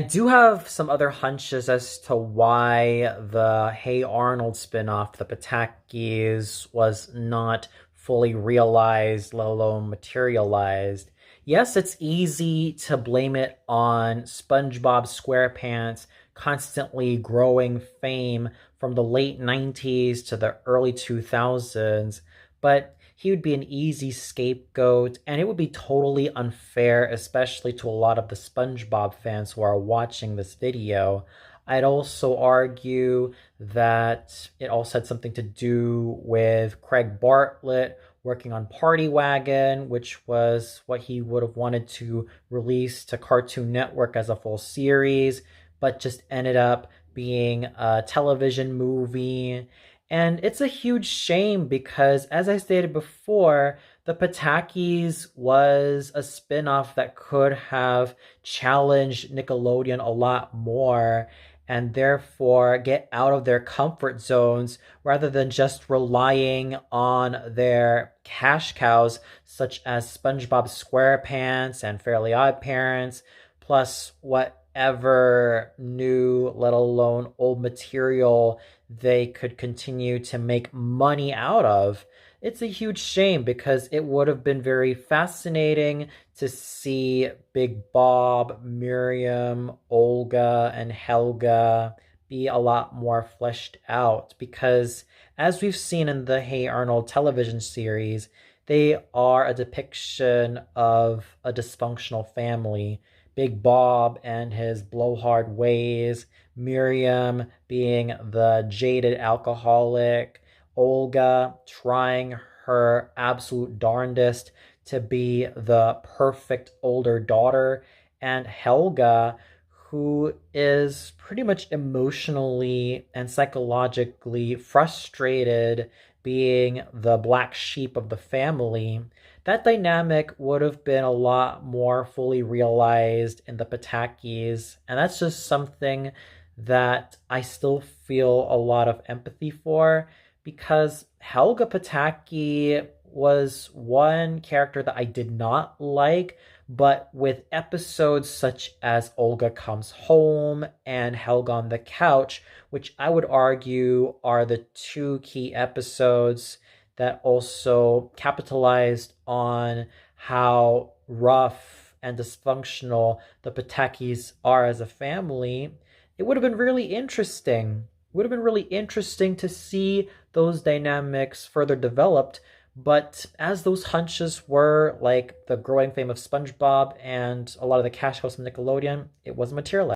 Do have some other hunches as to why the Hey Arnold spinoff, the Patakis, was not fully realized, let alone materialized. Yes, it's easy to blame it on SpongeBob SquarePants constantly growing fame from the late 90s to the early 2000s, but he would be an easy scapegoat, and it would be totally unfair, especially to a lot of the SpongeBob fans who are watching this video. I'd also argue that it also had something to do with Craig Bartlett working on Party Wagon, which was what he would have wanted to release to Cartoon Network as a full series, but just ended up being a television movie. And it's a huge shame because, as I stated before, the Patakis was a spin-off that could have challenged Nickelodeon a lot more and therefore get out of their comfort zones rather than just relying on their cash cows such as SpongeBob SquarePants and Fairly Odd Parents, plus whatever new, let alone old material they could continue to make money out of. It's a huge shame because it would have been very fascinating to see Big Bob, Miriam, Olga, and Helga be a lot more fleshed out because, as we've seen in the Hey Arnold television series, they are a depiction of a dysfunctional family. Big Bob and his blowhard ways, Miriam being the jaded alcoholic, Olga trying her absolute darndest to be the perfect older daughter, and Helga, who is pretty much emotionally and psychologically frustrated being the black sheep of the family. That dynamic would have been a lot more fully realized in the Patakis, and that's just something that I still feel a lot of empathy for because Helga Pataki was one character that I did not like, but with episodes such as Olga Comes Home and Helga on the Couch, which I would argue are the two key episodes that also capitalized on how rough and dysfunctional the Patakis are as a family, it would have been really interesting. It would have been really interesting to see those dynamics further developed. But as those hunches were, like the growing fame of SpongeBob and a lot of the cash cows from Nickelodeon, it wasn't materialized.